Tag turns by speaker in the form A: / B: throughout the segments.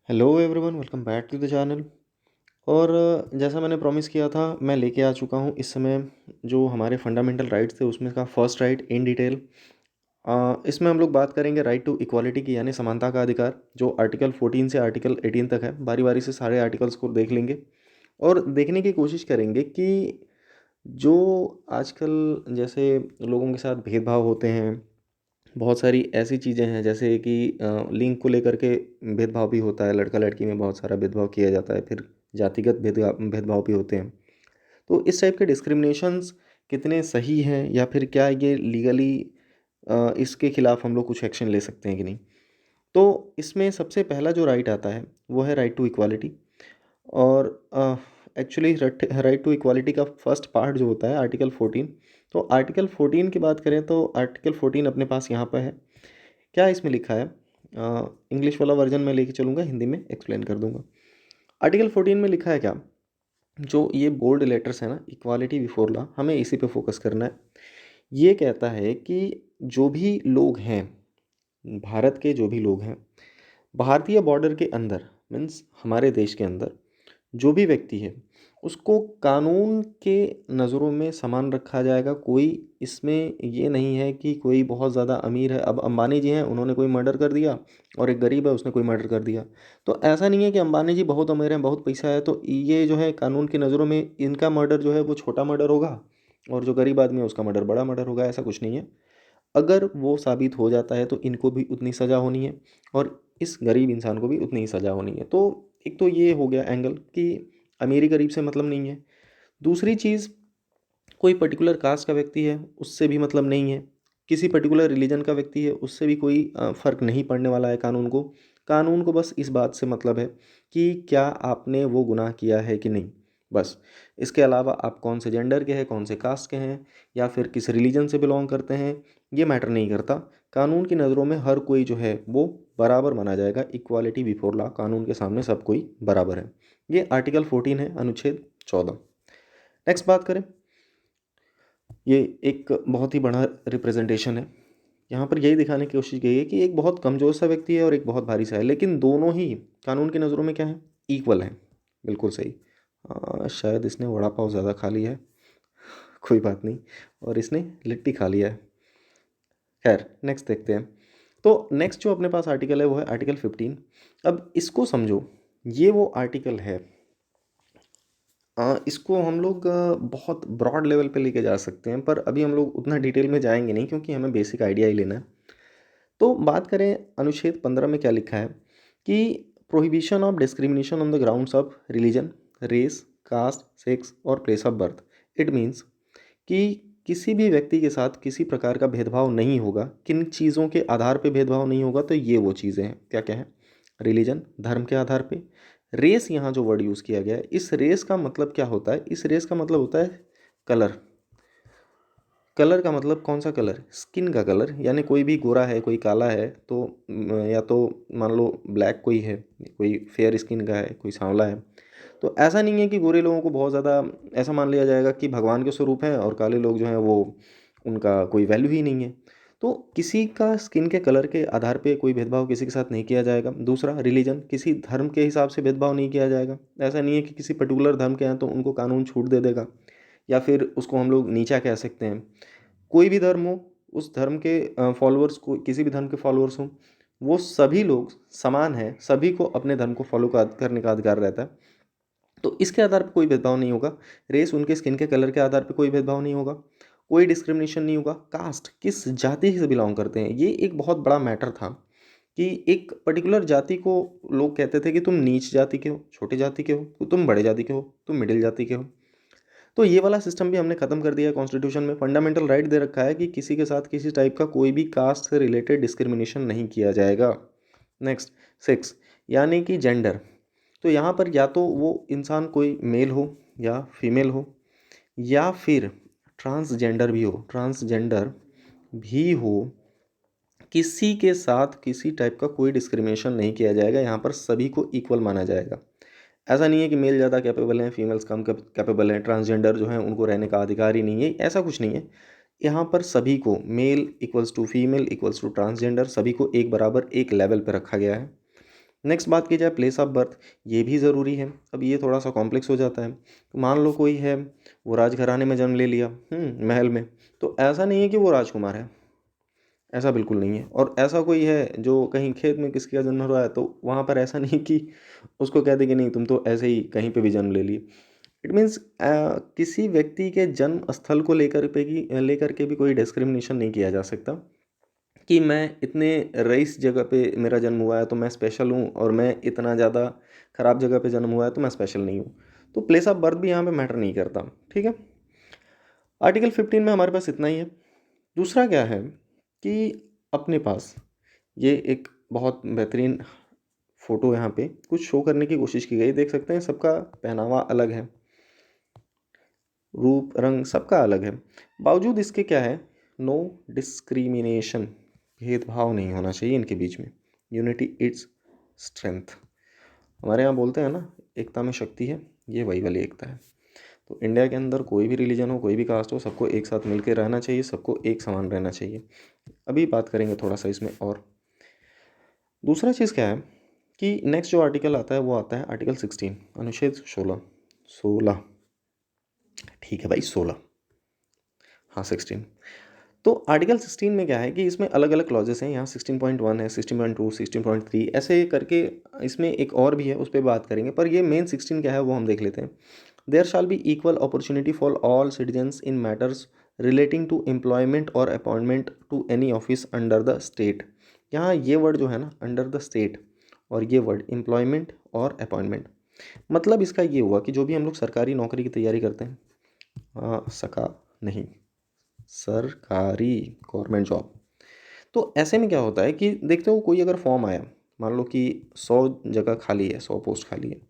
A: Hello everyone, welcome back to the channel. और जैसा मैंने प्रॉमिस किया था, मैं लेके आ चुका हूँ इस समय जो हमारे फंडामेंटल राइट्स थे उसमें का फर्स्ट राइट इन डिटेल। इसमें हम लोग बात करेंगे राइट टू इक्वालिटी की, यानी समानता का अधिकार, जो आर्टिकल 14 से आर्टिकल 18 तक है। बारी बारी से सारे आर्टिकल्स को देख लेंगे और देखने की कोशिश करेंगे कि जो आजकल जैसे लोगों के साथ भेदभाव होते हैं, बहुत सारी ऐसी चीज़ें हैं जैसे कि लिंग को लेकर के भेदभाव भी होता है, लड़का लड़की में बहुत सारा भेदभाव किया जाता है, फिर जातिगत भेदभाव भेदभाव भी होते हैं। तो इस टाइप के डिस्क्रिमिनेशंस कितने सही हैं, या फिर क्या ये लीगली इसके खिलाफ हम लोग कुछ एक्शन ले सकते हैं कि नहीं। तो इसमें सबसे पहला जो राइट आता है वो है राइट टू इक्वालिटी। और एक्चुअली राइट टू इक्वालिटी का फर्स्ट पार्ट जो होता है आर्टिकल 14। तो आर्टिकल 14 की बात करें तो आर्टिकल 14 अपने पास यहाँ पर है। क्या इसमें लिखा है? इंग्लिश वाला वर्जन में लेके चलूँगा, हिंदी में एक्सप्लेन कर दूंगा। आर्टिकल 14 में लिखा है क्या? जो ये बोल्ड लेटर्स है ना, इक्वालिटी बिफोर लॉ, हमें इसी पे फोकस करना है। ये कहता है कि जो भी लोग हैं, भारत के जो भी लोग हैं, भारतीय बॉर्डर के अंदर, मीन्स हमारे देश के अंदर जो भी व्यक्ति है, उसको कानून के नज़रों में समान रखा जाएगा। कोई इसमें ये नहीं है कि कोई बहुत ज़्यादा अमीर है, अब अंबानी जी हैं, उन्होंने कोई मर्डर कर दिया, और एक गरीब है, उसने कोई मर्डर कर दिया। तो ऐसा नहीं है कि अंबानी जी बहुत अमीर हैं, बहुत पैसा है, तो ये जो है कानून की नज़रों में इनका मर्डर जो है वो छोटा मर्डर होगा, और जो गरीब आदमी है उसका मर्डर बड़ा मर्डर होगा। ऐसा कुछ नहीं है। अगर वो साबित हो जाता है तो इनको भी उतनी सज़ा होनी है, और इस गरीब इंसान को भी उतनी ही सज़ा होनी है। तो एक तो ये हो गया एंगल कि अमीरी गरीब से मतलब नहीं है। दूसरी चीज़, कोई पर्टिकुलर कास्ट का व्यक्ति है उससे भी मतलब नहीं है, किसी पर्टिकुलर रिलीजन का व्यक्ति है उससे भी कोई फ़र्क नहीं पड़ने वाला है कानून को। कानून को बस इस बात से मतलब है कि क्या आपने वो गुनाह किया है कि नहीं, बस। इसके अलावा आप कौन से जेंडर के हैं, कौन से कास्ट के हैं, या फिर किस रिलीजन से बिलोंग करते हैं, ये मैटर नहीं करता। कानून की नज़रों में हर कोई जो है वो बराबर माना जाएगा। इक्वालिटी बिफोर लॉ, कानून के सामने सब कोई बराबर है। ये आर्टिकल 14 है, अनुच्छेद 14। नेक्स्ट बात करें, ये एक बहुत ही बड़ा रिप्रेजेंटेशन है। यहाँ पर यही दिखाने की कोशिश की है कि एक बहुत कमज़ोर सा व्यक्ति है और एक बहुत भारी सा है, लेकिन दोनों ही कानून की नज़रों में क्या है? इक्वल है। बिल्कुल सही। शायद इसने वड़ा पाव ज़्यादा खा लिया है, कोई बात नहीं, और इसने लिट्टी खा लिया है। खैर, नेक्स्ट देखते हैं। तो नेक्स्ट जो अपने पास आर्टिकल है वो है आर्टिकल 15। अब इसको समझो, ये वो आर्टिकल है, इसको हम लोग बहुत ब्रॉड लेवल पे लेके जा सकते हैं, पर अभी हम लोग उतना डिटेल में जाएंगे नहीं, क्योंकि हमें बेसिक आइडिया ही लेना है। तो बात करें अनुच्छेद 15 में क्या लिखा है कि prohibition of discrimination on the grounds of religion, race, caste, sex और place of birth. It means कि किसी भी व्यक्ति के साथ किसी प्रकार का भेदभाव नहीं होगा। किन चीज़ों के आधार पे भेदभाव नहीं होगा? तो ये वो चीज़ें हैं, क्या क्या है? रिलीजन, धर्म के आधार पे। रेस, यहाँ जो वर्ड यूज़ किया गया है, इस रेस का मतलब क्या होता है? इस रेस का मतलब होता है कलर। कलर का मतलब कौन सा कलर? स्किन का कलर, यानी कोई भी गोरा है, कोई काला है, तो या तो मान लो ब्लैक कोई है, कोई फेयर स्किन का है, कोई सांवला है। तो ऐसा नहीं है कि गोरे लोगों को बहुत ज़्यादा ऐसा मान लिया जाएगा कि भगवान के स्वरूप हैं, और काले लोग जो हैं वो उनका कोई वैल्यू ही नहीं है। तो किसी का स्किन के कलर के आधार पे कोई भेदभाव किसी के साथ नहीं किया जाएगा। दूसरा, रिलीजन, किसी धर्म के हिसाब से भेदभाव नहीं किया जाएगा। ऐसा नहीं है कि किसी पर्टिकुलर धर्म के हैं तो उनको कानून छूट दे देगा, या फिर उसको हम लोग नीचा कह सकते हैं। कोई भी धर्म हो, उस धर्म के फॉलोअर्स को, किसी भी धर्म के फॉलोअर्स हों, वो सभी लोग समान हैं, सभी को अपने धर्म को फॉलो करने का अधिकार रहता है। तो इसके आधार पर कोई भेदभाव नहीं होगा। रेस, उनके स्किन के कलर के आधार पर कोई भेदभाव नहीं होगा। कोई डिस्क्रिमिनेशन नहीं होगा। कास्ट, किस जाति से बिलोंग करते हैं, ये एक बहुत बड़ा मैटर था कि एक पर्टिकुलर जाति को लोग कहते थे कि तुम नीच जाति के हो, छोटी जाति के हो, तुम बड़े जाति के हो, तुम मिडिल जाति के हो। तो ये वाला सिस्टम भी हमने ख़त्म कर दिया है। कॉन्स्टिट्यूशन में फंडामेंटल राइट दे रखा है कि किसी के साथ किसी टाइप का कोई भी कास्ट से रिलेटेड डिस्क्रिमिनेशन नहीं किया जाएगा। नेक्स्ट, सेक्स, यानी कि जेंडर। तो यहाँ पर या तो वो इंसान कोई मेल हो या फीमेल हो, या फिर ट्रांसजेंडर भी हो, ट्रांसजेंडर भी हो, किसी के साथ किसी टाइप का कोई डिस्क्रिमिनेशन नहीं किया जाएगा। यहाँ पर सभी को इक्वल माना जाएगा। ऐसा नहीं है कि मेल ज़्यादा कैपेबल हैं, फीमेल्स कम कैपेबल हैं, ट्रांसजेंडर जो हैं उनको रहने का अधिकार ही नहीं है, ऐसा कुछ नहीं है। यहाँ पर सभी को, male equals to female equals to transgender, सभी को एक बराबर एक लेवल पर रखा गया है। नेक्स्ट बात की जाए प्लेस ऑफ बर्थ, ये भी ज़रूरी है। अब ये थोड़ा सा कॉम्प्लेक्स हो जाता है। तो मान लो कोई है, वो राजघराने में जन्म ले लिया, महल में, तो ऐसा नहीं है कि वो राजकुमार है, ऐसा बिल्कुल नहीं है। और ऐसा कोई है जो कहीं खेत में किसी का जन्म हो रहा है, तो वहाँ पर ऐसा नहीं कि उसको कह दे कि नहीं तुम तो ऐसे ही कहीं पे भी जन्म ले लिए। इट मीन्स किसी व्यक्ति के जन्म स्थल को लेकर के भी कोई डिस्क्रिमिनेशन नहीं किया जा सकता कि मैं इतने रईस जगह पे मेरा जन्म हुआ है तो मैं स्पेशल हूँ, और मैं इतना ज़्यादा ख़राब जगह पे जन्म हुआ है तो मैं स्पेशल नहीं हूँ। तो प्लेस ऑफ बर्थ भी यहाँ पे मैटर नहीं करता। ठीक है, आर्टिकल 15 में हमारे पास इतना ही है। दूसरा क्या है कि अपने पास ये एक बहुत बेहतरीन फ़ोटो यहाँ पे कुछ शो करने की कोशिश की गई, देख सकते हैं सबका पहनावा अलग है, रूप रंग सबका अलग है, बावजूद इसके क्या है, नो डिस्क्रिमिनेशन, भेदभाव नहीं होना चाहिए इनके बीच में। यूनिटी इट्स स्ट्रेंथ, हमारे यहाँ बोलते हैं ना, एकता में शक्ति है, ये वही वाली एकता है। तो इंडिया के अंदर कोई भी रिलीजन हो, कोई भी कास्ट हो, सबको एक साथ मिलकर रहना चाहिए, सबको एक समान रहना चाहिए। अभी बात करेंगे थोड़ा सा इसमें। और दूसरा चीज़ क्या है कि नेक्स्ट जो आर्टिकल आता है वो आता है आर्टिकल 16, अनुच्छेद 16। ठीक है भाई, 16, हाँ 16। तो आर्टिकल 16 में क्या है कि इसमें अलग अलग क्लॉजेस हैं। यहाँ 16.1 है, 16.2, 16.3, ऐसे करके इसमें एक और भी है, उस पर बात करेंगे। पर ये मेन 16 क्या है वो हम देख लेते हैं। There shall be equal opportunity for all citizens in matters relating to employment और appointment to any office under the state. यहाँ ये वर्ड जो है ना, अंडर द स्टेट, और ये वर्ड एम्प्लॉयमेंट और अपॉइंटमेंट, मतलब इसका ये हुआ कि जो भी हम लोग सरकारी नौकरी की तैयारी करते हैं, सका नहीं, सरकारी गवर्नमेंट जॉब, तो ऐसे में क्या होता है कि देखते हो कोई अगर फॉर्म आया, मान लो कि 100 जगह खाली है, 100 पोस्ट खाली है,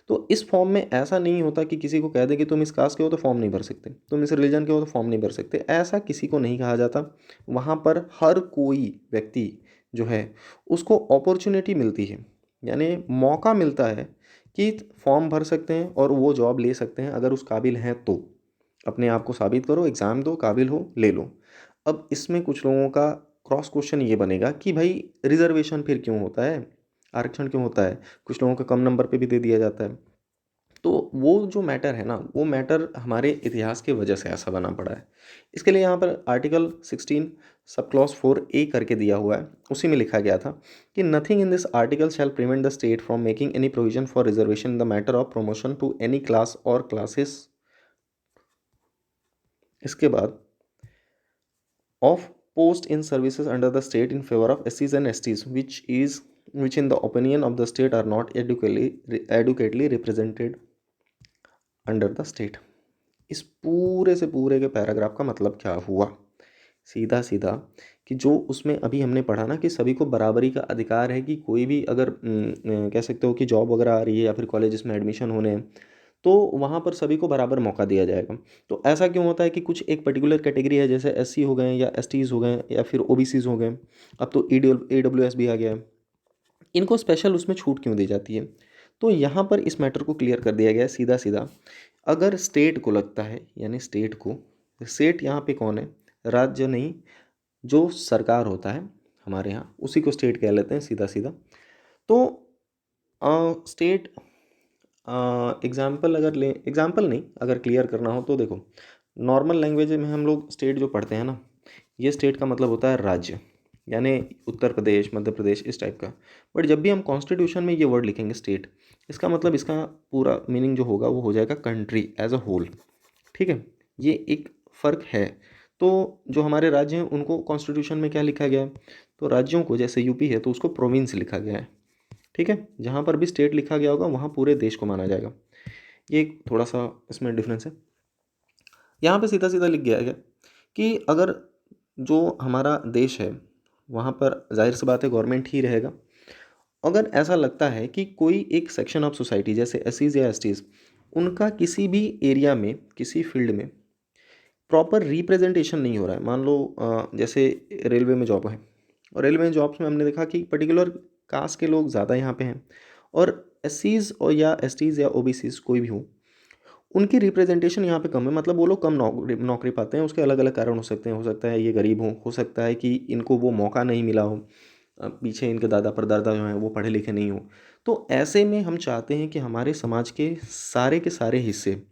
A: तो इस फॉर्म में ऐसा नहीं होता कि किसी को कह दे कि तुम इस कास्ट के हो तो फॉर्म नहीं भर सकते, तुम इस रिलीजन के हो तो फॉर्म नहीं भर सकते, ऐसा किसी को नहीं कहा जाता। वहाँ पर हर कोई व्यक्ति जो है उसको अपॉर्चुनिटी मिलती है, यानी मौका मिलता है कि फॉर्म भर सकते हैं और वो जॉब ले सकते हैं अगर उस काबिल हैं तो। अपने आप को साबित करो, एग्ज़ाम दो, काबिल हो, ले लो। अब इसमें कुछ लोगों का क्रॉस क्वेश्चन ये बनेगा कि भाई रिजर्वेशन फिर क्यों होता है, आरक्षण क्यों होता है, कुछ लोगों का कम नंबर पे भी दे दिया जाता है। तो वो जो मैटर है ना, वो मैटर हमारे इतिहास की वजह से ऐसा बना पड़ा है। इसके लिए यहाँ पर आर्टिकल 16 सब क्लॉज 4A करके दिया हुआ है, उसी में लिखा गया था कि nothing in this article shall prevent the state from making any provision for reservation in the matter of promotion to any class और क्लासेस। इसके बाद of post in services under the state in favor of SCs and STs which in the opinion of the state are not adequately represented under the state। इस पूरे से पूरे के paragraph का मतलब क्या हुआ, सीधा सीधा कि जो उसमें अभी हमने पढ़ा ना कि सभी को बराबरी का अधिकार है, कि कोई भी अगर कह सकते हो कि जॉब वगैरह आ रही है या फिर कॉलेजेस में एडमिशन होने हैं, तो वहाँ पर सभी को बराबर मौका दिया जाएगा। तो ऐसा क्यों होता है कि कुछ एक पर्टिकुलर कैटेगरी है, जैसे एससी हो गए या एसटीज़ हो गए या फिर ओबीसीज हो गए, अब तो ईडब्ल्यूएस भी आ गया है, इनको स्पेशल उसमें छूट क्यों दी जाती है। तो यहाँ पर इस मैटर को क्लियर कर दिया गया है सीधा सीधा। अगर स्टेट को लगता है, यानी स्टेट को, स्टेट यहाँ पे कौन है, राज्य नहीं, जो सरकार होता है हमारे यहाँ उसी को स्टेट कह लेते हैं सीधा सीधा। तो स्टेट एग्जाम्पल अगर लें, एग्जाम्पल नहीं, अगर क्लियर करना हो तो देखो, नॉर्मल लैंग्वेज में हम लोग स्टेट जो पढ़ते हैं ना, ये स्टेट का मतलब होता है राज्य, यानी उत्तर प्रदेश, मध्य प्रदेश, इस टाइप का। बट जब भी हम कॉन्स्टिट्यूशन में ये वर्ड लिखेंगे स्टेट, इसका मतलब इसका पूरा मीनिंग जो होगा वो हो जाएगा कंट्री एज अ होल। ठीक है, ये एक फ़र्क है। तो जो हमारे राज्य हैं उनको कॉन्स्टिट्यूशन में क्या लिखा गया है, तो राज्यों को, जैसे यूपी है तो उसको प्रोविंस लिखा गया है। ठीक है, जहाँ पर भी स्टेट लिखा गया होगा वहाँ पूरे देश को माना जाएगा। ये एक थोड़ा सा इसमें डिफरेंस है। यहाँ पे सीधा सीधा लिख गया है कि अगर जो हमारा देश है वहाँ पर जाहिर सी बात है गवर्नमेंट ही रहेगा। अगर ऐसा लगता है कि कोई एक सेक्शन ऑफ सोसाइटी जैसे एससीज या एसटीज, उनका किसी भी एरिया में, किसी फील्ड में प्रॉपर रिप्रेजेंटेशन नहीं हो रहा है, मान लो जैसे रेलवे में जॉब है, और रेलवे में जॉब्स में हमने देखा कि पर्टिकुलर कास्ट के लोग ज़्यादा यहाँ पे हैं, और एससीज और या एसटीज़ या ओबीसीज कोई भी हो, उनकी रिप्रेजेंटेशन यहाँ पे कम है, मतलब वो लोग कम नौकरी पाते हैं। उसके अलग अलग कारण हो सकते हैं, हो सकता है ये गरीब हो सकता है कि इनको वो मौका नहीं मिला हो, पीछे इनके दादा परदादा जो हैं वो पढ़े लिखे नहीं हो। तो ऐसे में हम चाहते हैं कि हमारे समाज के सारे हिस्से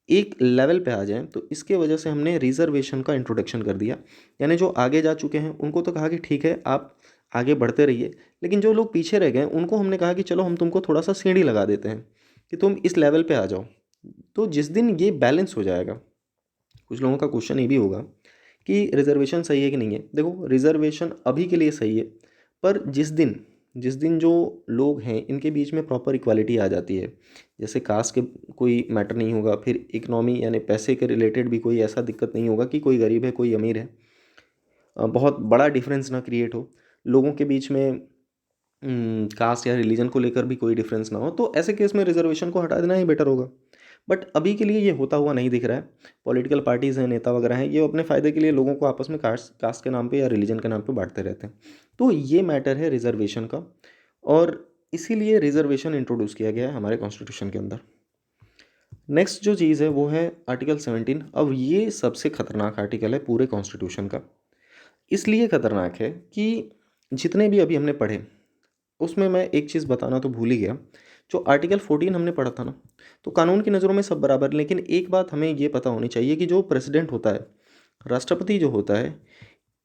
A: एक लेवल पे आ जाएँ, तो इसके वजह से हमने रिज़र्वेशन का इंट्रोडक्शन कर दिया। यानी जो आगे जा चुके हैं उनको तो कहा कि ठीक है आप आगे बढ़ते रहिए, लेकिन जो लोग पीछे रह गए उनको हमने कहा कि चलो हम तुमको थोड़ा-सा सीढ़ी लगा देते हैं कि तुम इस लेवल पे आ जाओ। तो जिस दिन ये बैलेंस हो जाएगा, कुछ लोगों का क्वेश्चन ये भी होगा कि रिज़र्वेशन सही है कि नहीं है? देखो, रिज़र्वेशन अभी के लिए सही है, पर जिस दिन जो लोग हैं इनके बीच में प्रॉपर इक्वालिटी आ जाती है, जैसे कास्ट के कोई मैटर नहीं होगा, फिर इकोनॉमी यानी पैसे के रिलेटेड भी कोई ऐसा दिक्कत नहीं होगा कि कोई गरीब है कोई अमीर है, बहुत बड़ा डिफरेंस ना क्रिएट हो, लोगों के बीच में कास्ट या रिलीजन को लेकर भी कोई डिफरेंस ना हो, तो ऐसे केस में रिजर्वेशन को हटा देना ही बेटर होगा। बट अभी के लिए ये होता हुआ नहीं दिख रहा है। पॉलिटिकल पार्टीज़ हैं, नेता वगैरह हैं, ये अपने फ़ायदे के लिए लोगों को आपस में कास्ट कास्ट के नाम पे या रिलीजन के नाम पे बांटते रहते हैं। तो ये मैटर है रिजर्वेशन का, और इसीलिए रिजर्वेशन इंट्रोड्यूस किया गया है हमारे कॉन्स्टिट्यूशन के अंदर। नेक्स्ट जो चीज़ है वो है आर्टिकल 17। अब ये सबसे खतरनाक आर्टिकल है पूरे कॉन्स्टिट्यूशन का। इसलिए खतरनाक है कि जितने भी अभी हमने पढ़े, उसमें मैं एक चीज़ बताना तो भूल ही गया। जो आर्टिकल 14 हमने पढ़ा था ना, तो कानून की नज़रों में सब बराबर, लेकिन एक बात हमें ये पता होनी चाहिए कि जो प्रेसिडेंट होता है, राष्ट्रपति जो होता है,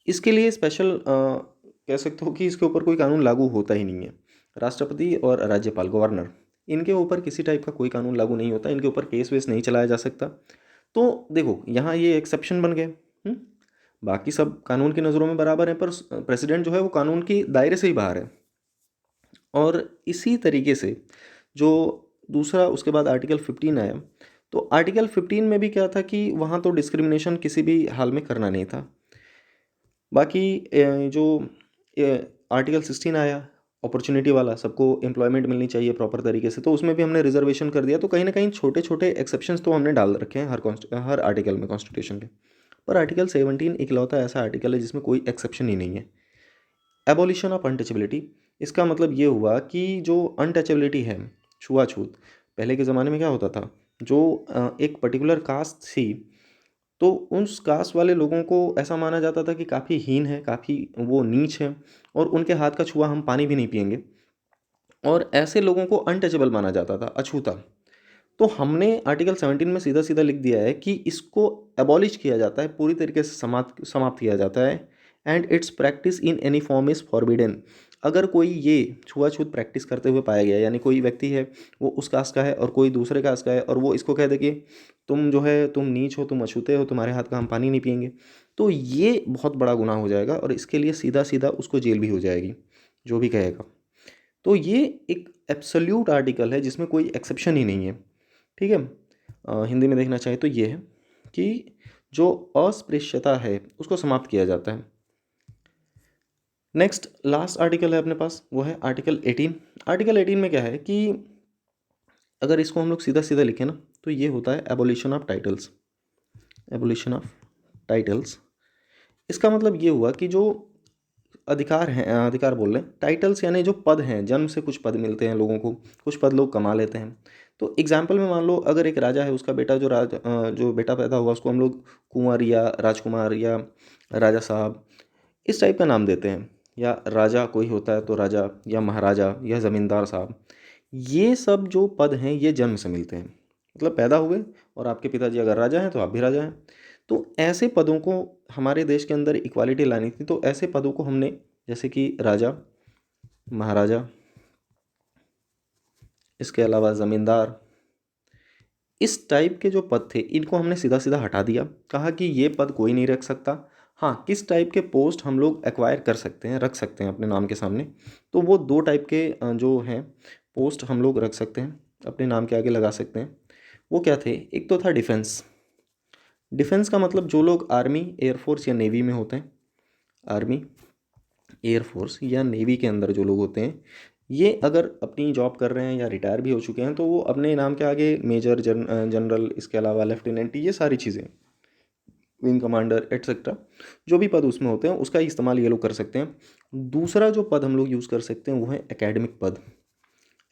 A: इसके लिए स्पेशल कह सकते हो कि इसके ऊपर कोई कानून लागू होता ही नहीं है। राष्ट्रपति और राज्यपाल, गवर्नर, इनके ऊपर किसी टाइप का कोई कानून लागू नहीं होता, इनके ऊपर केस वेस नहीं चलाया जा सकता। तो देखो, यहाँ ये एक्सेप्शन बन गए। बाकी सब कानून की नज़रों में बराबर हैं, पर प्रेसिडेंट जो है वो कानून की दायरे से ही बाहर है। और इसी तरीके से जो दूसरा उसके बाद आर्टिकल 15 आया, तो आर्टिकल 15 में भी क्या था कि वहाँ तो डिस्क्रिमिनेशन किसी भी हाल में करना नहीं था। बाकी जो आर्टिकल 16 आया, अपॉर्चुनिटी वाला, सबको एम्प्लॉयमेंट मिलनी चाहिए प्रॉपर तरीके से, तो उसमें भी हमने रिजर्वेशन कर दिया। तो कहीं ना कहीं छोटे छोटे एक्सेप्शंस तो हमने डाल रखे हैं हर आर्टिकल में कॉन्स्टिट्यूशन के। पर आर्टिकल 17 इकलौता ऐसा आर्टिकल है जिसमें कोई एक्सेप्शन ही नहीं है। एबॉलिशन ऑफ अनटचेबिलिटी, इसका मतलब ये हुआ कि जो अनटचेबिलिटी है, छुआछूत, पहले के ज़माने में क्या होता था, जो एक पर्टिकुलर कास्ट थी, तो उस कास्ट वाले लोगों को ऐसा माना जाता था कि काफ़ी हीन है, काफ़ी वो नीच है, और उनके हाथ का छुआ हम पानी भी नहीं पिएंगे, और ऐसे लोगों को अनटचेबल माना जाता था, अछूता। तो हमने आर्टिकल 17 में सीधा सीधा लिख दिया है कि इसको एबॉलिश किया जाता है, पूरी तरीके से समाप्त समाप्त किया जाता है। And it's practice in any form is forbidden. अगर कोई ये छुआछूत प्रैक्टिस करते हुए पाया गया, यानी कोई व्यक्ति है वो उस कास्ट का है और कोई दूसरे कास्ट का है, और वो इसको कह दे कि तुम जो है तुम नीच हो, तुम अछूते हो, तुम्हारे हाथ का हम पानी नहीं पियेंगे, तो ये बहुत बड़ा गुनाह हो जाएगा, और इसके लिए सीधा सीधा उसको जेल भी हो जाएगी, जो भी कहेगा। तो ये एक एब्सोल्यूट आर्टिकल है जिसमें कोई एक्सेप्शन ही नहीं है। ठीक है। हिंदी में देखना चाहे तो ये है कि जो अस्पृश्यता है उसको समाप्त किया जाता है। नेक्स्ट लास्ट आर्टिकल है अपने पास, वो है आर्टिकल 18। आर्टिकल 18 में क्या है कि अगर इसको हम लोग सीधा सीधा लिखें ना, तो ये होता है abolition of titles. Abolition of titles, इसका मतलब ये हुआ कि जो अधिकार हैं, अधिकार बोल रहे हैं, टाइटल्स यानी जो पद हैं, जन्म से कुछ पद मिलते हैं लोगों को, कुछ पद लोग कमा लेते हैं। तो एग्जाम्पल में मान लो अगर एक राजा है, उसका बेटा जो बेटा पैदा हुआ उसको हम लोग कुंवर या राजकुमार या राजा साहब इस टाइप का नाम देते हैं, या राजा कोई होता है तो राजा या महाराजा या ज़मींदार साहब। ये सब जो पद हैं ये जन्म से मिलते हैं, मतलब पैदा हुए और आपके पिताजी अगर राजा हैं तो आप भी राजा हैं। तो ऐसे पदों को हमारे देश के अंदर इक्वालिटी लानी थी, तो ऐसे पदों को हमने, जैसे कि राजा, महाराजा, इसके अलावा ज़मींदार, इस टाइप के जो पद थे इनको हमने सीधा सीधा हटा दिया। कहा कि ये पद कोई नहीं रख सकता। हाँ, किस टाइप के पोस्ट हम लोग एक्वायर कर सकते हैं, रख सकते हैं अपने नाम के सामने, तो वो दो टाइप के जो हैं पोस्ट हम लोग रख सकते हैं, अपने नाम के आगे लगा सकते हैं। वो क्या थे? एक तो था डिफेंस। डिफेंस का मतलब जो लोग आर्मी, एयरफोर्स या नेवी में होते हैं, आर्मी, एयरफोर्स या नेवी के अंदर जो लोग होते हैं, ये अगर अपनी जॉब कर रहे हैं या रिटायर भी हो चुके हैं, तो वो अपने नाम के आगे मेजर, जनरल, इसके अलावा लेफ्टिनेंट, ये सारी चीज़ें, विंग कमांडर एट्सेट्रा, जो भी पद उसमें होते हैं उसका इस्तेमाल ये लोग कर सकते हैं। दूसरा जो पद हम लोग यूज़ कर सकते हैं वो है एकेडमिक पद।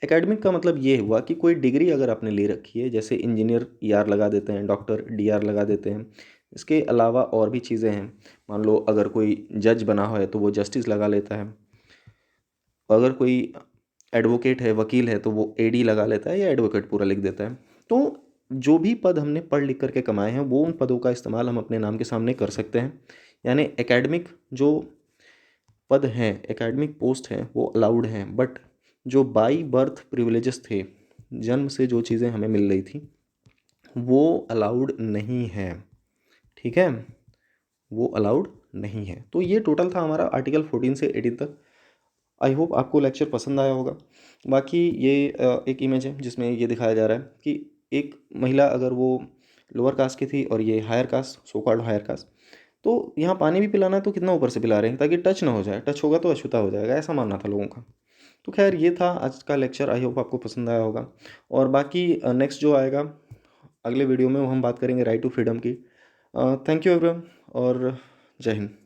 A: एकेडमिक का मतलब ये हुआ कि कोई डिग्री अगर आपने ले रखी है, जैसे इंजीनियर ER लगा देते हैं, डॉक्टर DR लगा देते हैं, इसके अलावा और भी चीज़ें हैं। मान लो अगर कोई जज बना हुआ है तो वो जस्टिस लगा लेता है। अगर कोई एडवोकेट है, वकील है, तो वो एडी लगा लेता है या एडवोकेट पूरा लिख देता है। तो जो भी पद हमने पढ़ लिख करके कमाए हैं, वो उन पदों का इस्तेमाल हम अपने नाम के सामने कर सकते हैं। यानी एकेडमिक जो पद हैं, एकेडमिक पोस्ट हैं, वो अलाउड हैं, बट जो बाई बर्थ प्रिविलेजेस थे, जन्म से जो चीज़ें हमें मिल रही थी, वो अलाउड नहीं है। ठीक है, वो अलाउड नहीं है। तो ये टोटल था हमारा आर्टिकल 14 से 18 तक। आई होप आपको लेक्चर पसंद आया होगा। बाकी ये एक इमेज है जिसमें ये दिखाया जा रहा है कि एक महिला अगर वो लोअर कास्ट की थी और ये higher caste, so called higher caste, तो यहाँ पानी भी पिलाना है तो कितना ऊपर से पिला रहे हैं ताकि टच ना हो जाए, टच होगा तो अछूता हो जाएगा, ऐसा मानना था लोगों का। तो खैर ये था आज का लेक्चर, आई होप आपको पसंद आया होगा। और बाकी नेक्स्ट जो आएगा अगले वीडियो में, वो हम बात करेंगे राइट टू फ्रीडम की। थैंक यू एवरीवन और जय हिंद।